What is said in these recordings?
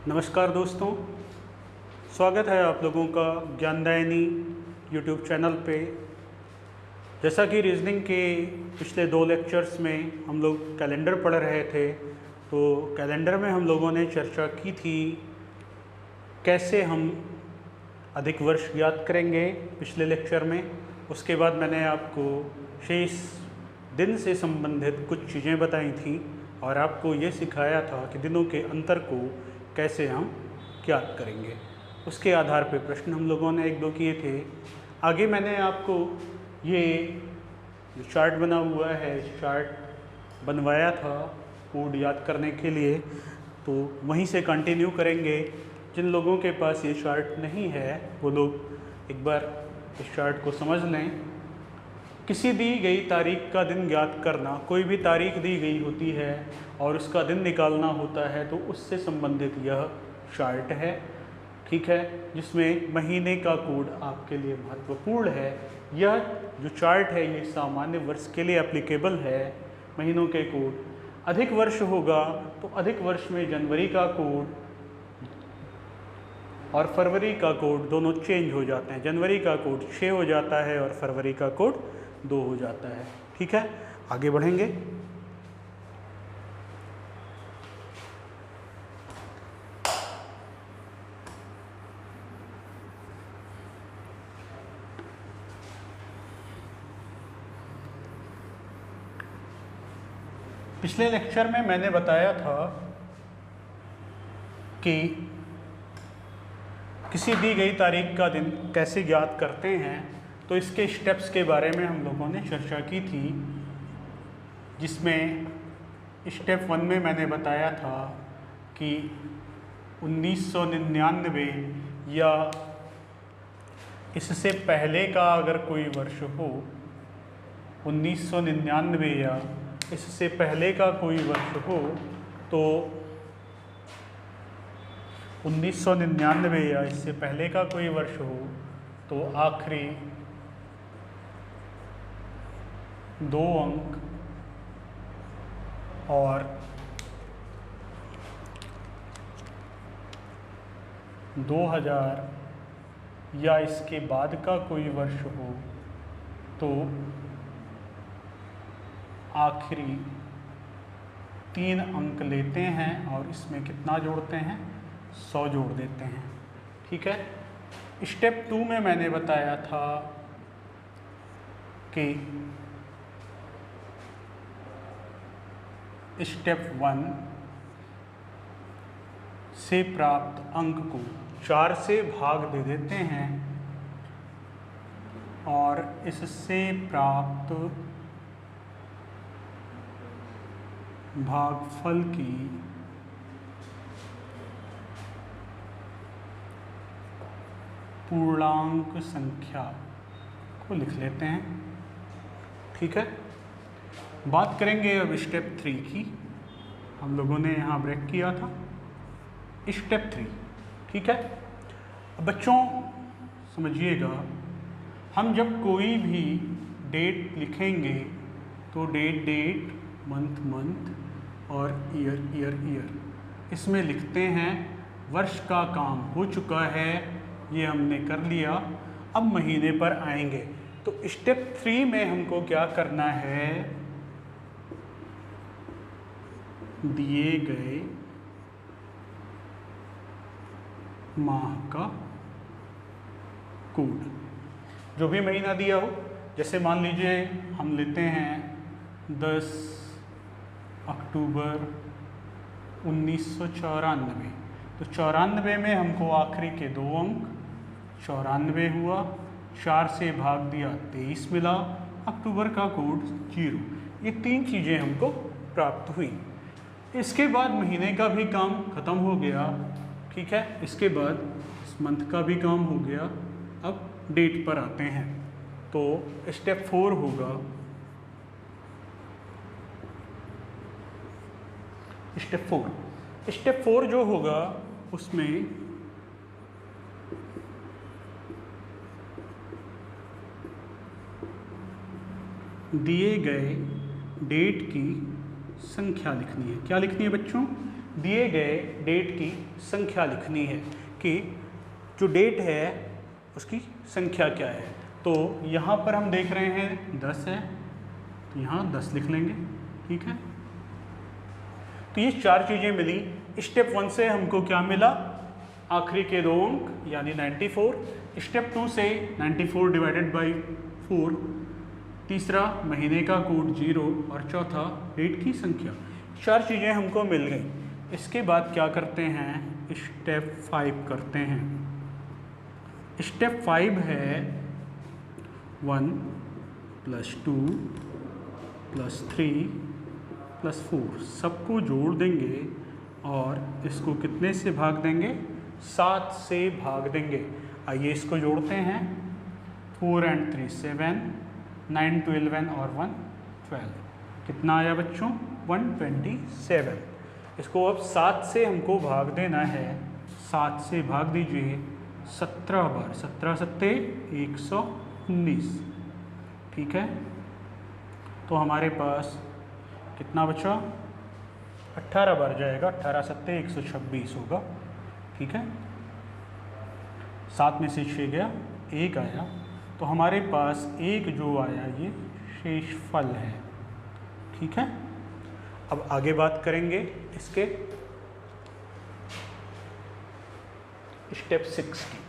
नमस्कार दोस्तों, स्वागत है आप लोगों का ज्ञानदायिनी यूट्यूब चैनल पे। जैसा कि रीजनिंग के पिछले 2 लेक्चर्स में हम लोग कैलेंडर पढ़ रहे थे, तो कैलेंडर में हम लोगों ने चर्चा की थी कैसे हम अधिक वर्ष ज्ञात करेंगे पिछले लेक्चर में। उसके बाद मैंने आपको शेष दिन से संबंधित कुछ चीज़ें बताई थी और आपको ये सिखाया था कि दिनों के अंतर को कैसे हम ज्ञात करेंगे। उसके आधार पर प्रश्न हम लोगों ने 1-2 किए थे। आगे मैंने आपको ये जो चार्ट बना हुआ है, इस चार्ट बनवाया था कोड याद करने के लिए, तो वहीं से कंटिन्यू करेंगे। जिन लोगों के पास ये चार्ट नहीं है वो लोग एक बार इस चार्ट को समझ लें। किसी दी गई तारीख का दिन ज्ञात करना, कोई भी तारीख दी गई होती है और उसका दिन निकालना होता है, तो उससे संबंधित यह चार्ट है, ठीक है, जिसमें महीने का कोड आपके लिए महत्वपूर्ण है। यह जो चार्ट है ये सामान्य वर्ष के लिए एप्लीकेबल है। महीनों के कोड अधिक वर्ष होगा तो अधिक वर्ष में जनवरी का कोड और फरवरी का कोड दोनों चेंज हो जाते हैं। जनवरी का कोड 6 हो जाता है और फरवरी का कोड 2 हो जाता है, ठीक है। आगे बढ़ेंगे। पिछले लेक्चर में मैंने बताया था कि किसी दी गई तारीख का दिन कैसे ज्ञात करते हैं, तो इसके स्टेप्स के बारे में हम लोगों ने चर्चा की थी, जिसमें स्टेप 1 में मैंने बताया था कि 1999 या इससे पहले का अगर कोई वर्ष हो, 1999 या इससे पहले का कोई वर्ष हो, तो 1999 या इससे पहले का कोई वर्ष हो तो आखिरी 2 अंक और 2000 या इसके बाद का कोई वर्ष हो तो आखिरी 3 अंक लेते हैं और इसमें कितना जोड़ते हैं, 100 जोड़ देते हैं, ठीक है। स्टेप 2 में मैंने बताया था कि स्टेप 1 से प्राप्त अंक को 4 से भाग दे देते हैं और इससे प्राप्त भागफल की पूर्णांक संख्या को लिख लेते हैं, ठीक है। बात करेंगे अब स्टेप 3 की। हम लोगों ने यहाँ ब्रेक किया था। स्टेप 3, ठीक है। अब बच्चों समझिएगा, हम जब कोई भी डेट लिखेंगे तो डेट, मंथ और ईयर, इसमें लिखते हैं। वर्ष का काम हो चुका है, ये हमने कर लिया। अब महीने पर आएंगे तो स्टेप 3 में हमको क्या करना है, दिए गए माह का कोड, जो भी महीना दिया हो, जैसे मान लीजिए हम लेते हैं 10 अक्टूबर 1994, तो 94 में हमको आखिरी के 2 अंक 94 हुआ, 4 से भाग दिया 23 मिला, अक्टूबर का कोड 0। ये 3 चीज़ें हमको प्राप्त हुई। इसके बाद महीने का भी काम ख़त्म हो गया, ठीक है। इसके बाद इस मंथ का भी काम हो गया। अब डेट पर आते हैं, तो स्टेप 4 होगा। स्टेप 4 जो होगा उसमें दिए गए डेट की संख्या लिखनी है। क्या लिखनी है बच्चों? दिए गए डेट की संख्या लिखनी है कि जो डेट है उसकी संख्या क्या है। तो यहाँ पर हम देख रहे हैं 10 है, तो यहाँ 10 लिख लेंगे। ठीक है, तो ये 4 चीज़ें मिली। स्टेप 1 से हमको क्या मिला, आखिरी के 2 अंक यानी 94। स्टेप 2 से 94 डिवाइडेड बाई 4, तीसरा महीने का कोड 0 और चौथा डेट की संख्या। 4 चीज़ें हमको मिल गई। इसके बाद क्या करते हैं, स्टेप 5 करते हैं। स्टेप 5 है 1 + 2 + 3 + 4 सबको जोड़ देंगे और इसको कितने से भाग देंगे, 7 से भाग देंगे। आइए इसको जोड़ते हैं। 4 and 3 7, 9 12 और 1 12, कितना आया बच्चों, 127। इसको अब 7 से हमको भाग देना है। 7 से भाग दीजिए 17 बार, 17 सत्ते 119। ठीक है, तो हमारे पास कितना बचा, 18 बार जाएगा, 18 सत्ते 126 होगा। ठीक है, 7 में से 6 गया, 1 आया, तो हमारे पास 1 जो आया ये शेषफल है। ठीक है, अब आगे बात करेंगे इसके स्टेप 6 की।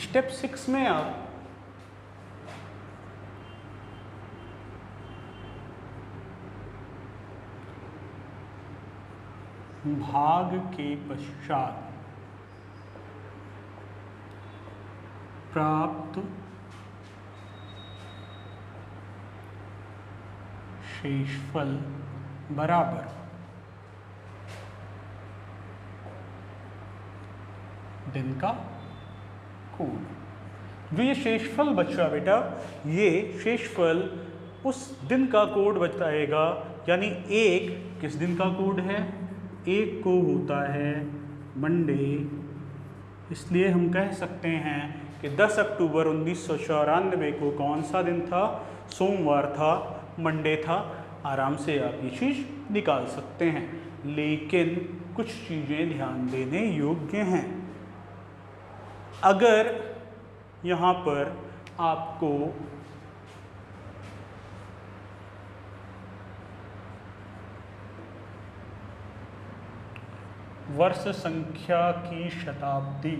स्टेप 6 में आप भाग के पश्चात प्राप्त शेषफल बराबर दिन का कोड। जो ये शेषफल बचा बेटा, ये शेषफल उस दिन का कोड बताएगा। यानी 1 किस दिन का कोड है, 1 को होता है मंडे, इसलिए हम कह सकते हैं कि 10 अक्टूबर 1994 को कौन सा दिन था, सोमवार था, मंडे था। आराम से आप ये चीज़ निकाल सकते हैं, लेकिन कुछ चीज़ें ध्यान देने योग्य हैं। अगर यहाँ पर आपको वर्ष संख्या की शताब्दी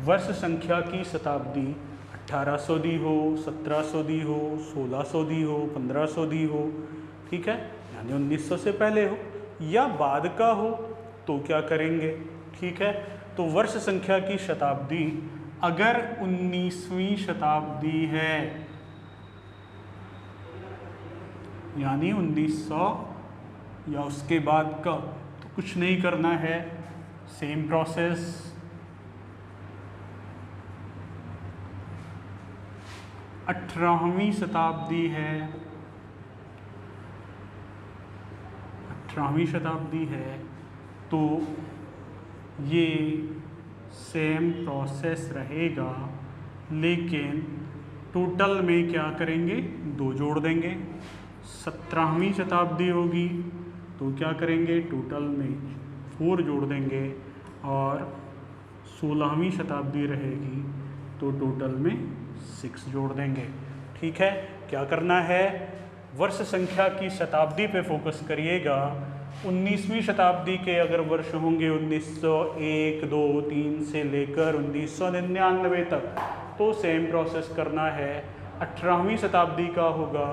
वर्ष संख्या की शताब्दी 1800 दी हो, 1700 दी हो, 1600 दी हो, 1500 दी हो, ठीक है, यानी 1900 से पहले हो या बाद का हो, तो क्या करेंगे। ठीक है, तो वर्ष संख्या की शताब्दी अगर 19वीं शताब्दी है, यानी 1900 या उसके बाद का, तो कुछ नहीं करना है, सेम प्रोसेस। 18वीं शताब्दी है, 18वीं शताब्दी है, तो ये सेम प्रोसेस रहेगा, लेकिन टोटल में क्या करेंगे, 2 जोड़ देंगे। 17वीं शताब्दी होगी तो क्या करेंगे, टोटल में 4 जोड़ देंगे, और 16वीं शताब्दी रहेगी तो टोटल में 6 जोड़ देंगे। ठीक है, क्या करना है, वर्ष संख्या की शताब्दी पे फोकस करिएगा। 19वीं शताब्दी के अगर वर्ष होंगे 1901, 2, 3 से लेकर 1999 तक, तो सेम प्रोसेस करना है। 18वीं शताब्दी का होगा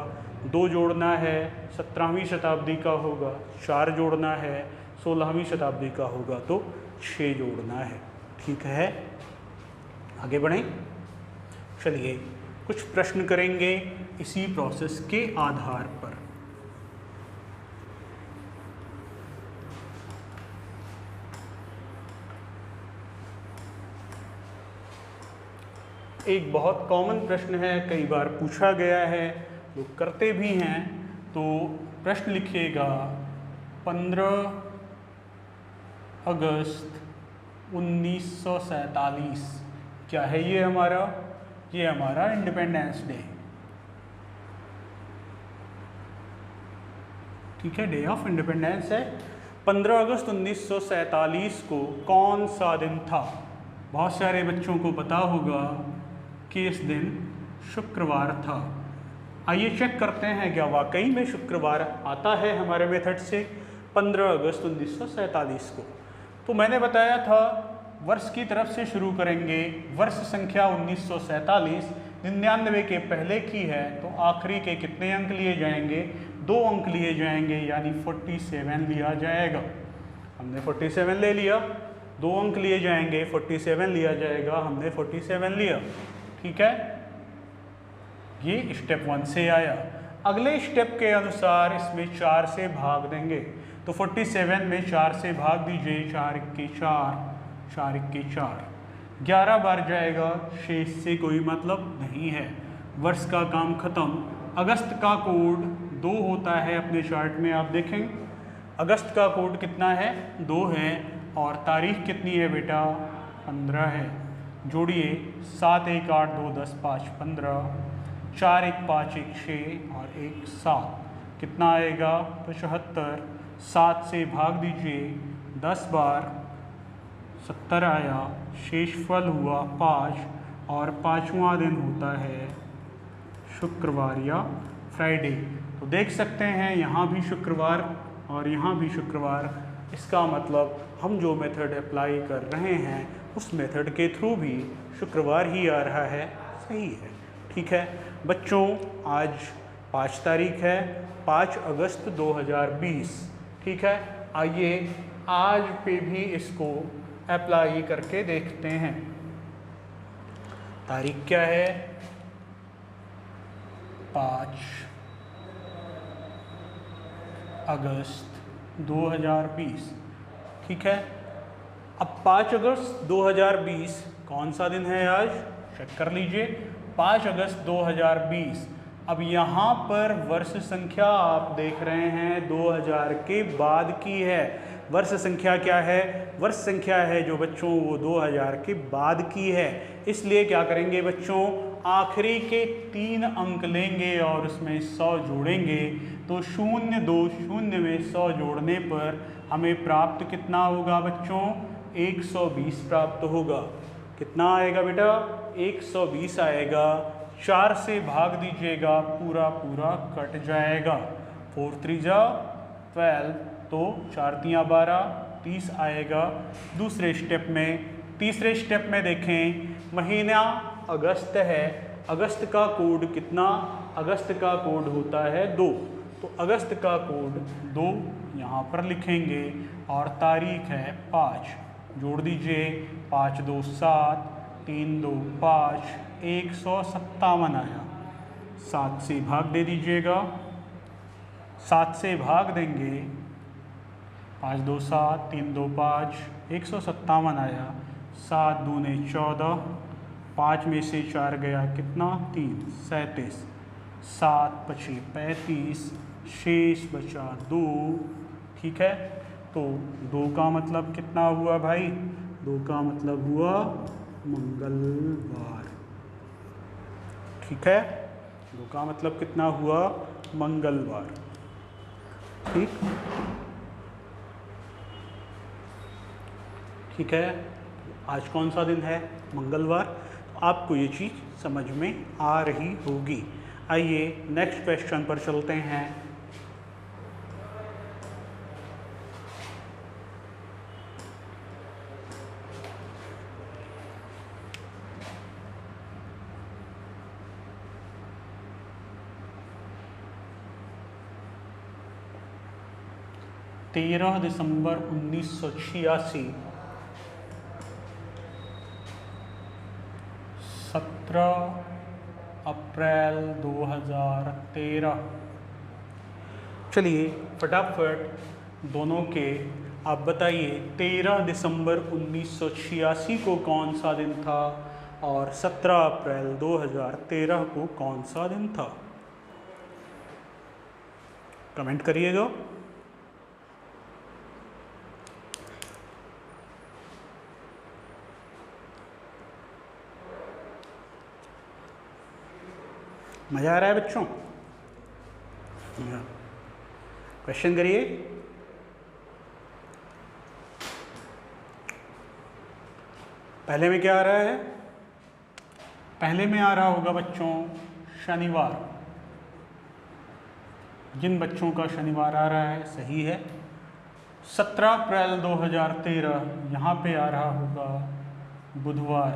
2 जोड़ना है, 17वीं शताब्दी का होगा 4 जोड़ना है, 16वीं शताब्दी का होगा तो 6 जोड़ना है। ठीक है, आगे बढ़ें। चलिए कुछ प्रश्न करेंगे इसी प्रोसेस के आधार पर। एक बहुत कॉमन प्रश्न है, कई बार पूछा गया है, लोग करते भी हैं। तो प्रश्न लिखिएगा 15 अगस्त 1947। क्या है ये हमारा? ये हमारा इंडिपेंडेंस डे, ठीक है, डे ऑफ इंडिपेंडेंस है। 15 अगस्त 1947 को कौन सा दिन था? बहुत सारे बच्चों को पता होगा कि इस दिन शुक्रवार था। आइए चेक करते हैं क्या वाकई में शुक्रवार आता है हमारे मेथड से 15 अगस्त 1947 को। तो मैंने बताया था वर्ष की तरफ से शुरू करेंगे। वर्ष संख्या 1947 99 के पहले की है, तो आखिरी के कितने अंक लिए जाएंगे? 2 अंक लिए जाएंगे, यानी 47 लिया जाएगा। हमने 47 ले लिया, 2 अंक लिए जाएंगे, 47 लिया जाएगा, हमने 47 लिया, ठीक है। ये स्टेप 1 से आया। अगले स्टेप के अनुसार इसमें 4 से भाग देंगे, तो 47 में 4 से भाग दीजिए, 4 1 4, 4 1 4, 11 बार जाएगा, शेष से कोई मतलब नहीं है। वर्ष का काम खत्म। अगस्त का कोड 2 होता है अपने चार्ट में, आप देखें अगस्त का कोड कितना है? 2 है। और तारीख कितनी है बेटा? 15 है। जोड़िए 7 1 8 2 10 5 15, 4 1 5 1 6 और 1 7, कितना आएगा? 75। 7 से भाग दीजिए 10 बार, 70 आया, शेषफल हुआ 5, और 5वां दिन होता है शुक्रवार या फ्राइडे। तो देख सकते हैं यहाँ भी शुक्रवार और यहाँ भी शुक्रवार। इसका मतलब हम जो मेथड अप्लाई कर रहे हैं उस मेथड के थ्रू भी शुक्रवार ही आ रहा है। सही है, ठीक है बच्चों। आज 5 तारीख है, 5 अगस्त 2020, ठीक है। आइए आज पे भी इसको अप्लाई करके देखते हैं। तारीख क्या है? 5 अगस्त 2020, ठीक है। अब 5 अगस्त 2020 कौन सा दिन है आज? चेक कर लीजिए, 5 अगस्त 2020। अब यहाँ पर वर्ष संख्या आप देख रहे हैं 2000 के बाद की है। वर्ष संख्या क्या है? वर्ष संख्या है जो बच्चों वो 2000 के बाद की है। इसलिए क्या करेंगे बच्चों? आखिरी के 3 अंक लेंगे और उसमें 100 जोड़ेंगे। तो 0 2 0 में 100 जोड़ने पर हमें प्राप्त कितना होगा बच्चों? 120 प्राप्त होगा। कितना आएगा बेटा? 120 आएगा। 4 से भाग दीजिएगा, पूरा पूरा कट जाएगा। 4 3 जा 12, तो 4 3 12, 30 आएगा। दूसरे स्टेप में, तीसरे स्टेप में देखें, महीना अगस्त है। अगस्त का कोड कितना? अगस्त का कोड होता है 2, तो अगस्त का कोड 2 यहाँ पर लिखेंगे और तारीख है 5। जोड़ दीजिए, 5 2 7, 3 2 5, 157 आया। 7 से भाग दे दीजिएगा, 7 से भाग देंगे, 5 2 7, 3 2 5, 157 आया। 7 दूने 14, 5 में से 4 गया कितना? 3 37, 7 5 35, शेष बचा 2, ठीक है। तो 2 का मतलब कितना हुआ भाई? 2 का मतलब हुआ मंगलवार, ठीक है। 2 का मतलब कितना हुआ? मंगलवार, ठीक, ठीक है। आज कौन सा दिन है? मंगलवार। तो आपको ये चीज़ समझ में आ रही होगी। आइए नेक्स्ट क्वेश्चन पर चलते हैं। तेरह दिसंबर 1986, 17 अप्रैल 2013। चलिए फटाफट दोनों के आप बताइए, 13 दिसंबर 1986 को कौन सा दिन था और 17 अप्रैल 2013 को कौन सा दिन था? कमेंट करिएगा। मज़ा आ रहा है बच्चों? क्वेश्चन करिए। पहले में क्या आ रहा है? पहले में आ रहा होगा बच्चों शनिवार। जिन बच्चों का शनिवार आ रहा है सही है। 17 अप्रैल 2013 यहाँ पे आ रहा होगा बुधवार।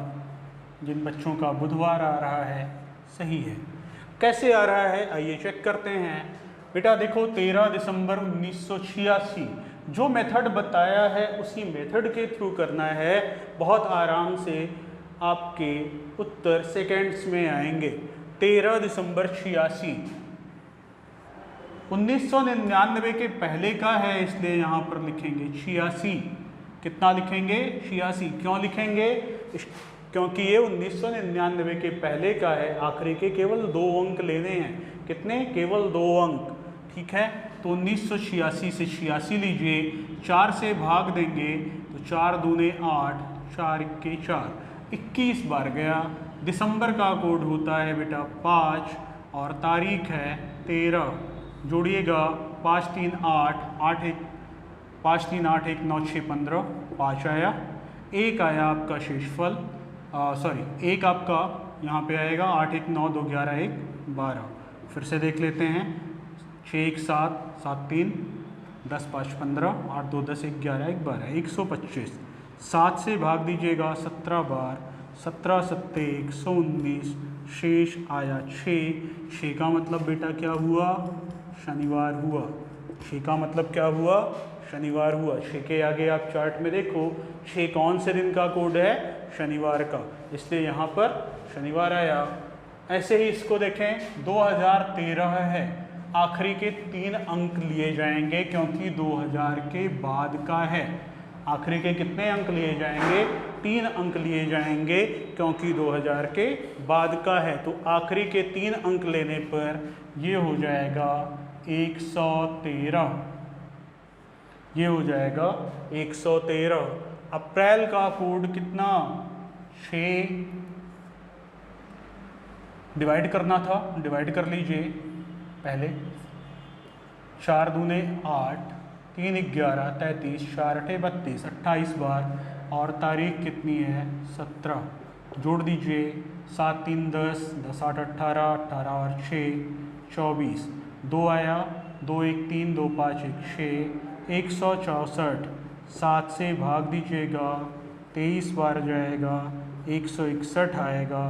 जिन बच्चों का बुधवार आ रहा है सही है। कैसे आ रहा है आइए चेक करते हैं। बेटा देखो 13 दिसंबर 1986 जो मेथड बताया है उसी मेथड के थ्रू करना है। बहुत आराम से आपके उत्तर सेकेंड्स में आएंगे। 13 दिसंबर 86 1999 के पहले का है, इसलिए यहाँ पर लिखेंगे 86। कितना लिखेंगे? 86। क्यों लिखेंगे? क्योंकि ये 1999 के पहले का है। आखिरी के केवल 2 अंक लेने हैं। कितने? केवल 2 अंक। ठीक है, तो 1986 से 86 लीजिए, 4 से भाग देंगे तो 4 दूने 8, 4 इक्के 4, 21 बार गया। दिसंबर का कोड होता है बेटा 5 और तारीख है 13। जोड़िएगा 5 3 8 8 1 5 3 8 1 9 6 15 5 आया। एक आया आपका शेषफल, सॉरी एक आपका यहाँ पे आएगा 8 1 9 2 11 1 12। फिर से देख लेते हैं 6 1 7 7 3 10 5 15 8 2 10 1 11 1 12 125। 7 से भाग दीजिएगा 17 बार, 17 सत्ते 119। शेष आया 6। 6 का मतलब बेटा क्या हुआ? शनिवार हुआ। 6 का मतलब क्या हुआ? शनिवार हुआ। 6 के आगे आप चार्ट में देखो 6 कौन से दिन का कोड है? शनिवार का, इसलिए यहाँ पर शनिवार आया। ऐसे ही इसको देखें 2013 है, आखिरी के 3 अंक लिए जाएंगे क्योंकि 2000 के बाद का है। आखिरी के कितने अंक लिए जाएंगे? 3 अंक लिए जाएंगे क्योंकि 2000 के बाद का है। तो आखिरी के 3 अंक लेने पर ये हो जाएगा 113। ये हो जाएगा 113। अप्रैल का कोड कितना? 6 डिवाइड करना था, डिवाइड कर लीजिए पहले। 4 दूने 8, 3 11 33, 4 8 32, 28 बार। और तारीख कितनी है? 17। जोड़ दीजिए 7 3 10, 10 8 18, 18 और 6 24। 2 आया, 2 1 3, 2 5 1 6, 164। 7 से भाग दीजिएगा 23 बार जाएगा, 161 आएगा।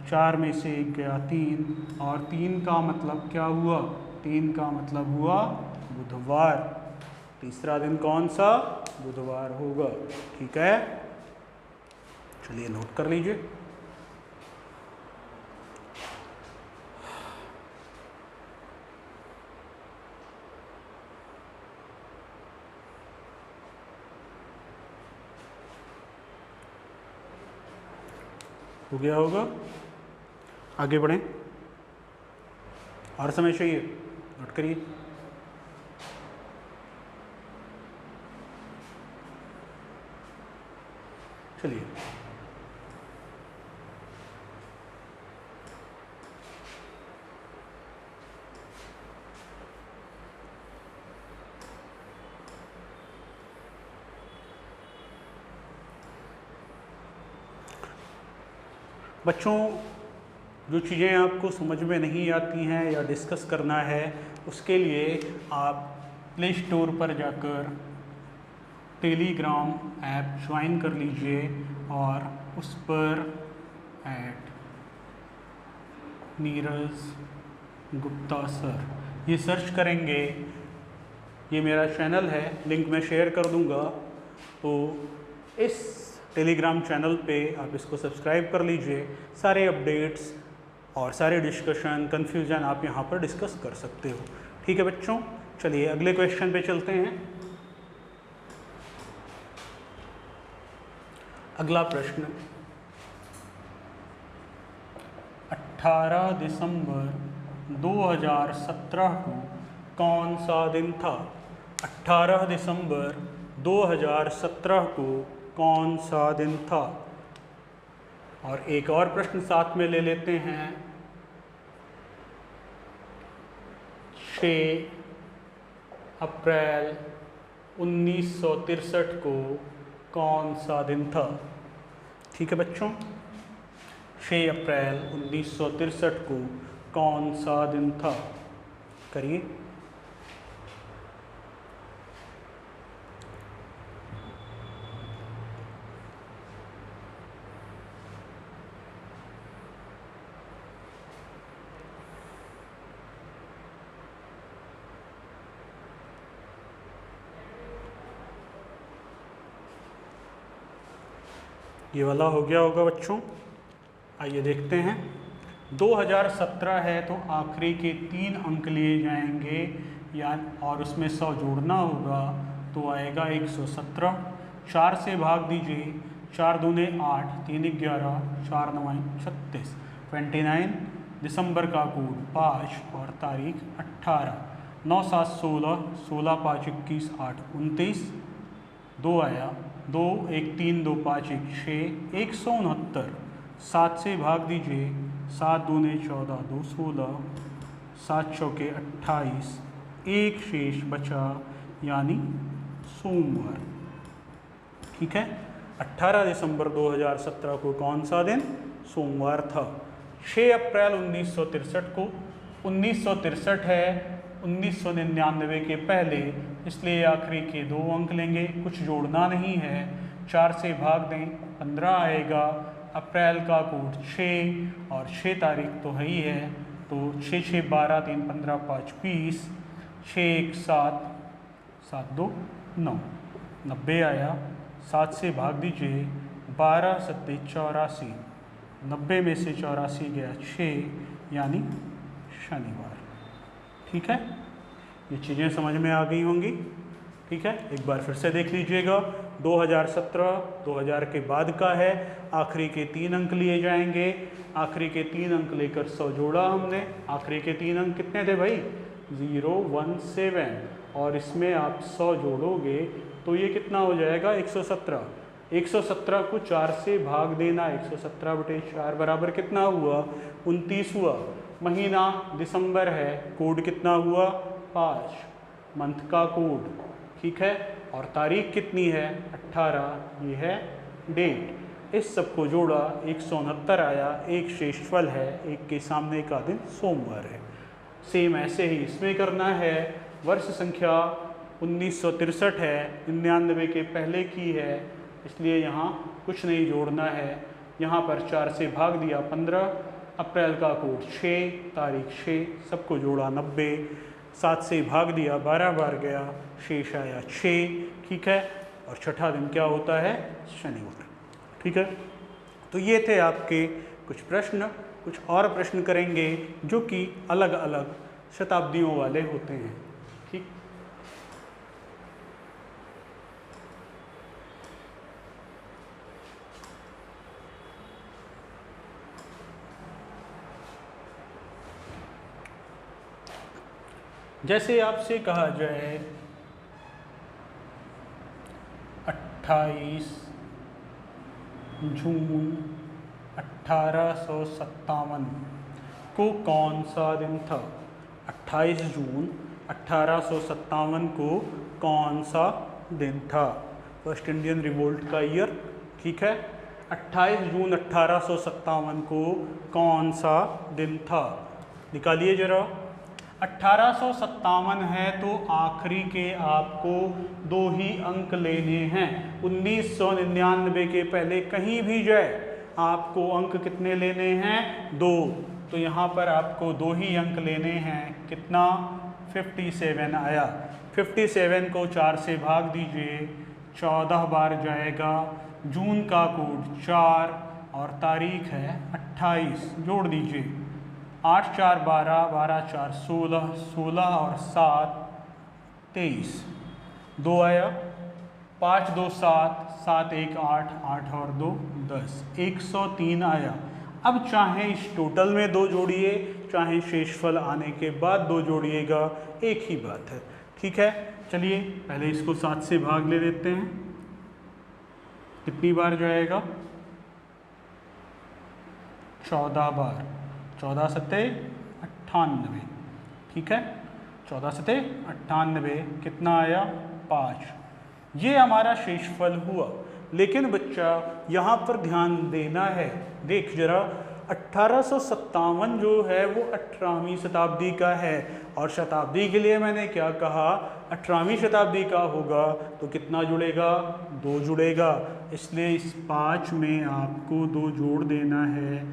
4 में से 1 गया 3 और 3 का मतलब क्या हुआ? 3 का मतलब हुआ बुधवार। तीसरा दिन कौन सा? बुधवार होगा। ठीक है, चलिए नोट कर लीजिए। हो गया होगा, आगे बढ़ें। और समय चाहिए? नोट करिए। चलिए बच्चों, जो चीज़ें आपको समझ में नहीं आती हैं या डिस्कस करना है उसके लिए आप प्ले स्टोर पर जाकर टेलीग्राम ऐप ज्वाइन कर लीजिए और उस पर नीरज गुप्ता सर ये सर्च करेंगे। ये मेरा चैनल है, लिंक मैं शेयर कर दूंगा। तो इस टेलीग्राम चैनल पे आप इसको सब्सक्राइब कर लीजिए। सारे अपडेट्स और सारे डिस्कशन, कन्फ्यूज़न आप यहाँ पर डिस्कस कर सकते हो। ठीक है बच्चों, चलिए अगले क्वेश्चन पे चलते हैं। अगला प्रश्न, 18 दिसंबर 2017 को कौन सा दिन था? 18 दिसंबर 2017 को कौन सा दिन था? और एक और प्रश्न साथ में ले लेते हैं। 6 अप्रैल 1963 को कौन सा दिन था? ठीक है बच्चों, 6 अप्रैल 1963 को कौन सा दिन था? करिए। ये वाला हो गया होगा बच्चों। आइए देखते हैं। 2017 है तो आखिरी के 3 अंक लिए जाएंगे या और उसमें 100 जोड़ना होगा तो आएगा 117। 4 से भाग दीजिए, 4 दूने 8, 3 11, 4 9 36। 29 दिसंबर का कोड 5 और तारीख 18। 9 7 16, 16 5 21, 8 29। 2 आया, 2 1 3 2 5 1 6, 169। 7 से भाग दीजिए, 7 दूने 14, 2 16, 7 चौके 28। एक शेष बचा यानी सोमवार। ठीक है, 18 दिसंबर 2017 को कौन सा दिन? सोमवार था। 6 अप्रैल 1963 को 1963 है 1999 के पहले, इसलिए आखिरी के 2 अंक लेंगे, कुछ जोड़ना नहीं है। 4 से भाग दें, 15 आएगा। अप्रैल का कोड 6 और 6 तारीख तो है ही है, तो 6 6 12, 3 15, 5 20, 6 1 7, 7 2 9। 90 आया, 7 से भाग दीजिए, 12 7 84। 90 में से 84 गया 6 यानी शनिवार। ठीक है, ये चीज़ें समझ में आ गई होंगी। ठीक है, एक बार फिर से देख लीजिएगा। 2017 2000 के बाद का है, आखिरी के 3 अंक लिए जाएंगे। आखिरी के 3 अंक लेकर 100 जोड़ा हमने। आखिरी के 3 अंक कितने थे भाई? 0 1 7, और इसमें आप 100 जोड़ोगे तो ये कितना हो जाएगा? 117। 117 को 4 से भाग देना, 117/4 बराबर कितना हुआ? 29 हुआ। महीना दिसंबर है, कोड कितना हुआ? 5, मंथ का कोड। ठीक है, और तारीख कितनी है? 18, ये है डेट। इस सब को जोड़ा 169 आया, एक शेषफल है, एक के सामने का दिन सोमवार है। सेम ऐसे ही इसमें करना है। वर्ष संख्या 1963 है, 99 के पहले की है, इसलिए यहाँ कुछ नहीं जोड़ना है। यहाँ पर 4 से भाग दिया 15, अप्रैल का कोड 6, तारीख 6, सबको जोड़ा 90। 7 से भाग दिया, 12 बार गया, शेष आया 6। ठीक है, और छठा दिन क्या होता है? शनिवार। ठीक है, तो ये थे आपके कुछ प्रश्न। कुछ और प्रश्न करेंगे जो कि अलग अलग शताब्दियों वाले होते हैं। ठीक, जैसे आपसे कहा जाए 28 जून 1857 को कौन सा दिन था? 28 जून 1857 को कौन सा दिन था? फर्स्ट इंडियन रिवोल्ट का ईयर। ठीक है, 28 जून 1857 को कौन सा दिन था? निकालिए जरा। 1857 है तो आखिरी के आपको 2 ही अंक लेने हैं। 1999 के पहले कहीं भी जाए आपको अंक कितने लेने हैं? 2। तो यहाँ पर आपको 2 ही अंक लेने हैं। कितना? 57 आया। 57 को 4 से भाग दीजिए, 14 बार जाएगा। जून का कोड 4 और तारीख है 28, जोड़ दीजिए। 8 4 12, 12 4 16, 16 और 7 23। 2 आया, 5 2 7, 7 1 8, 8 और 2 10, 103 आया। अब चाहे इस टोटल में 2 जोड़िए, चाहे शेषफल आने के बाद 2 जोड़िएगा, एक ही बात है। ठीक है, चलिए पहले इसको 7 से भाग ले लेते हैं। कितनी बार जाएगा? 14 बार। 14 सत्ते 98। ठीक है, 14 सत्ते 98, कितना आया? 5। ये हमारा शेषफल हुआ। लेकिन बच्चा यहाँ पर ध्यान देना है, देख जरा, 1857 जो है वो 18वीं शताब्दी का है, और शताब्दी के लिए मैंने क्या कहा? 18वीं शताब्दी का होगा तो कितना जुड़ेगा? 2 जुड़ेगा। इसलिए इस 5 में आपको 2 जोड़ देना है,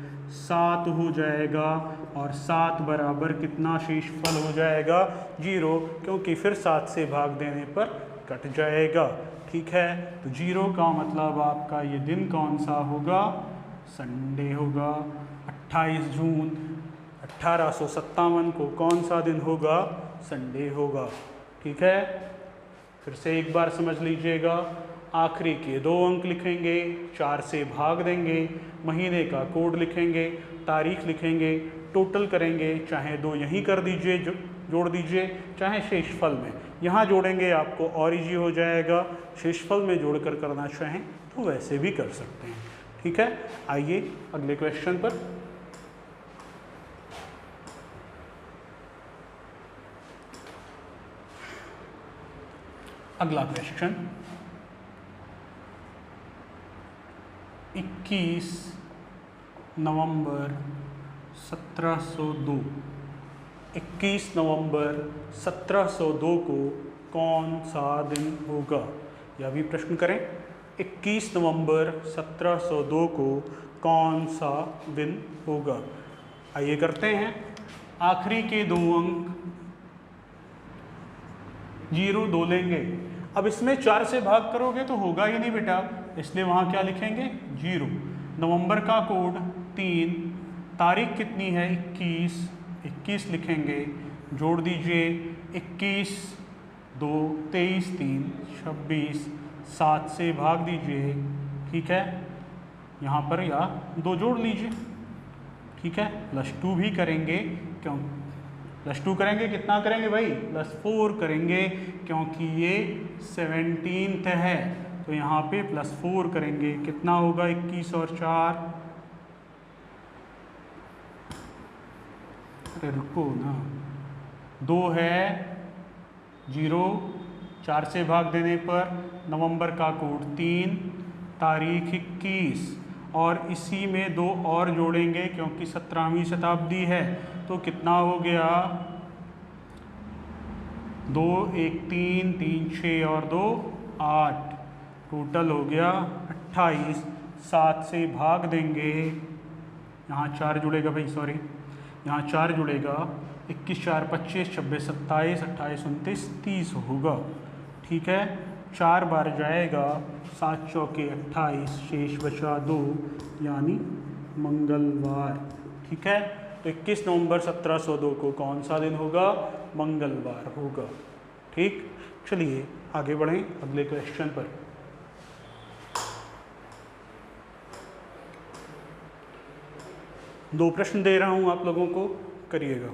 7 हो जाएगा। और 7 बराबर कितना शेषफल हो जाएगा? 0, क्योंकि फिर 7 से भाग देने पर कट जाएगा। ठीक है, तो 0 का मतलब आपका ये दिन कौन सा होगा? संडे होगा। 28 जून 1857 को कौन सा दिन होगा? संडे होगा। ठीक है, फिर से एक बार समझ लीजिएगा। आखिरी के 2 अंक लिखेंगे, 4 से भाग देंगे, महीने का कोड लिखेंगे, तारीख लिखेंगे, टोटल करेंगे, चाहे 2 यहीं कर दीजिए, जोड़ दीजिए, चाहे शेषफल में यहाँ जोड़ेंगे, आपको और इजी हो जाएगा। शेषफल में जोड़कर करना चाहें तो वैसे भी कर सकते हैं। ठीक है, आइए अगले क्वेश्चन पर। अगला क्वेश्चन 21 नवंबर 1702। 21 नवंबर 1702 को कौन सा दिन होगा? यह भी प्रश्न करें, 21 नवंबर 1702 को कौन सा दिन होगा? आइए करते हैं। आखिरी के 2 अंक 0 2 लेंगे। अब इसमें 4 से भाग करोगे तो होगा ही नहीं बेटा, इसलिए वहाँ क्या लिखेंगे? 0। नवंबर का कोड 3, तारीख कितनी है? 21 लिखेंगे, जोड़ दीजिए, 21 2 23 3 26, 7 से भाग दीजिए। ठीक है, यहाँ पर या 2 जोड़ लीजिए। ठीक है, +2 भी करेंगे, क्यों +2 करेंगे? कितना करेंगे भाई? +4 करेंगे, क्योंकि ये 17th है, तो यहाँ पे +4 करेंगे। कितना होगा? 21 और 4, अरे रुको ना, 2 है, 0, 4 से भाग देने पर, नवंबर का कोड 3, तारीख 21, और इसी में 2 और जोड़ेंगे क्योंकि 17वीं शताब्दी है, तो कितना हो गया? 2 1 3 3 6 और 2 8, टोटल हो गया 28। 7 से भाग देंगे, यहाँ 4 जुड़ेगा भाई, सॉरी, यहाँ 4 जुड़ेगा, 21 4 25 26 27 28 29 30 होगा। ठीक है, 4 बार जाएगा, 7 चौके 28, शेष बचा 2, यानी मंगलवार। ठीक है, तो 21 नवंबर 1702 को कौन सा दिन होगा? मंगलवार होगा। ठीक, चलिए आगे बढ़ें अगले क्वेश्चन पर। दो प्रश्न दे रहा हूं आप लोगों को, करिएगा।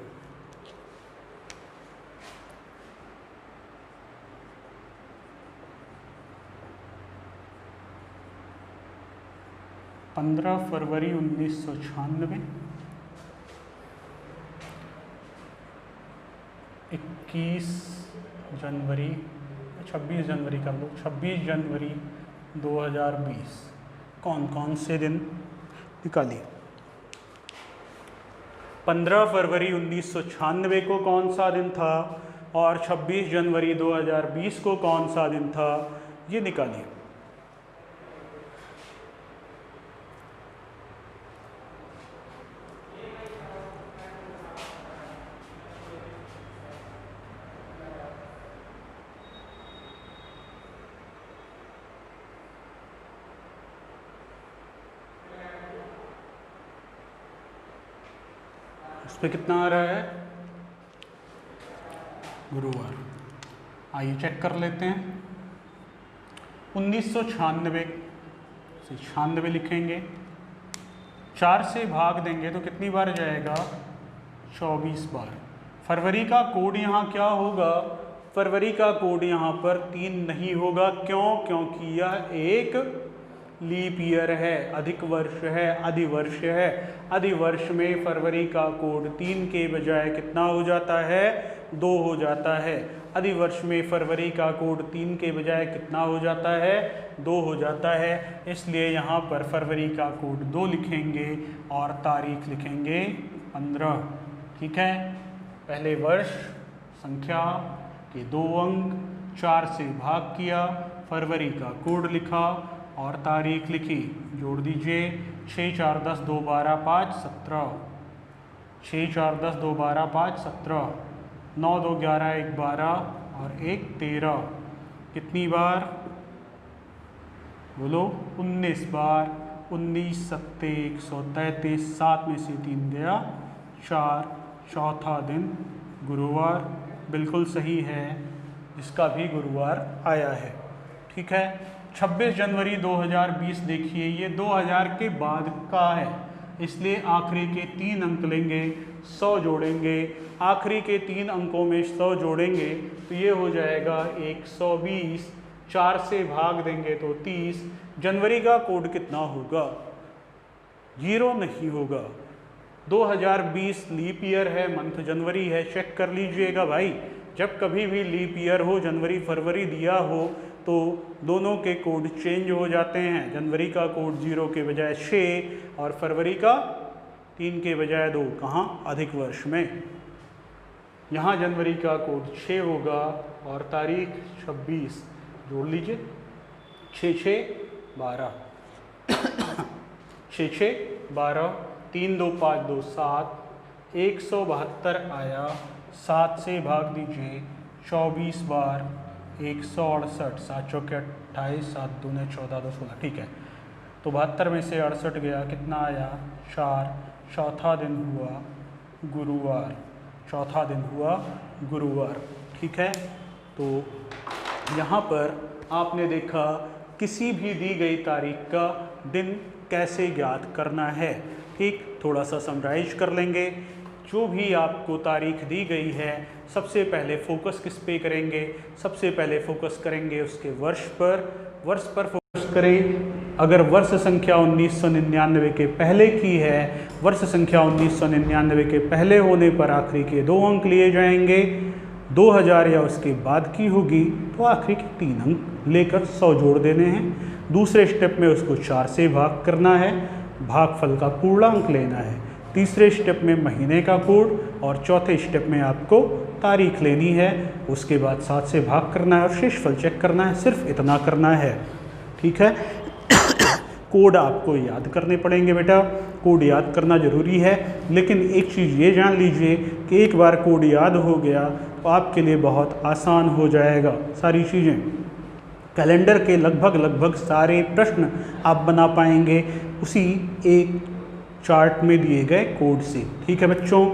फरवरी 1996, 21 जनवरी, 26 जनवरी का लो, 26 जनवरी 2020, कौन कौन से दिन निकालिए। 15 फरवरी 1996 को कौन सा दिन था, और 26 जनवरी 2020 को कौन सा दिन था, ये निकालिए। इस पे कितना आ रहा है? गुरुवार। आइए चेक कर लेते हैं। 1996 से 96 लिखेंगे, 4 से भाग देंगे तो कितनी बार जाएगा? 24 बार। फरवरी का कोड यहाँ क्या होगा? फरवरी का कोड यहाँ पर 3 नहीं होगा। क्यों? क्योंकि यह एक लीप ईयर है, अधिक वर्ष है, अधिवर्ष है। अधिवर्ष में फरवरी का कोड 3 के बजाय कितना हो जाता है? 2 हो जाता है। अधिवर्ष में फरवरी का कोड 3 के बजाय कितना हो जाता है? 2 हो जाता है। इसलिए यहाँ पर फरवरी का कोड 2 लिखेंगे और तारीख लिखेंगे 15। ठीक है, पहले वर्ष संख्या के 2 अंक, 4 से भाग किया, फरवरी का कोड लिखा और तारीख लिखी। जोड़ दीजिए, 6 4 10 2 12 5 17, 6 4 10 2 12 5 17, 9 2 11 1 12 और 1 13। कितनी बार? बोलो, 19 बार। 19 सत्ते 133, 7 में से 3 गया 4, चौथा दिन गुरुवार। बिल्कुल सही है, जिसका भी गुरुवार आया है। ठीक है, 26 जनवरी 2020 देखिए, ये 2000 के बाद का है, इसलिए आखिरी के 3 अंक लेंगे, 100 जोड़ेंगे। आखिरी के 3 अंकों में 100 जोड़ेंगे तो ये हो जाएगा 120। 4 से भाग देंगे तो 30। जनवरी का कोड कितना होगा? 0 नहीं होगा। 2020 लीप ईयर है, मंथ जनवरी है, चेक कर लीजिएगा भाई। जब कभी भी लीप ईयर हो, जनवरी फरवरी दिया हो, तो दोनों के कोड चेंज हो जाते हैं। जनवरी का कोड 0 के बजाय 6 और फरवरी का 3 के बजाय 2। कहाँ? अधिक वर्ष में। यहाँ जनवरी का कोड 6 होगा और तारीख 26। जोड़ लीजिए, 6 6 12, 6 6 12, 3 2 5 2 7, 172 आया। 7 से भाग दीजिए 24 बार, 168, 7 चौके 28, 7 दूने 14 2 16। ठीक है, तो 72 में से 68 गया, कितना आया? 4। चौथा दिन हुआ गुरुवार, चौथा दिन हुआ गुरुवार। ठीक है, तो यहाँ पर आपने देखा किसी भी दी गई तारीख का दिन कैसे ज्ञात करना है। ठीक, थोड़ा सा समराइज कर लेंगे। जो भी आपको तारीख दी गई है, सबसे पहले फोकस किस पे करेंगे? सबसे पहले फोकस करेंगे उसके वर्ष पर। वर्ष पर फोकस करें। अगर वर्ष संख्या 1999 के पहले की है, वर्ष संख्या 1999 के पहले होने पर आखिरी के 2 अंक लिए जाएंगे। 2000 या उसके बाद की होगी तो आखिरी के 3 अंक लेकर 100 जोड़ देने हैं। दूसरे स्टेप में उसको 4 से भाग करना है, भागफल का पूर्णांक लेना है। तीसरे स्टेप में महीने का कोड और चौथे स्टेप में आपको तारीख लेनी है। उसके बाद 7 से भाग करना है और शेषफल चेक करना है। सिर्फ इतना करना है। ठीक है, कोड आपको याद करने पड़ेंगे बेटा, कोड याद करना ज़रूरी है। लेकिन एक चीज़ ये जान लीजिए कि एक बार कोड याद हो गया तो आपके लिए बहुत आसान हो जाएगा सारी चीज़ें। कैलेंडर के लगभग सारे प्रश्न आप बना पाएंगे उसी एक चार्ट में दिए गए कोड से। ठीक है बच्चों,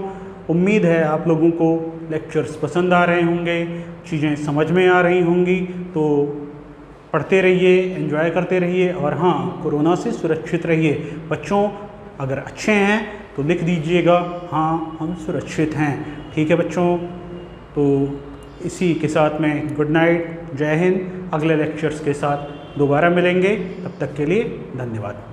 उम्मीद है आप लोगों को लेक्चर्स पसंद आ रहे होंगे, चीज़ें समझ में आ रही होंगी। तो पढ़ते रहिए, एंजॉय करते रहिए और हाँ, कोरोना से सुरक्षित रहिए। बच्चों अगर अच्छे हैं तो लिख दीजिएगा, हाँ हम सुरक्षित हैं। ठीक है बच्चों, तो इसी के साथ में गुड नाइट, जय हिंद। अगले लेक्चर्स के साथ दोबारा मिलेंगे, तब तक के लिए धन्यवाद।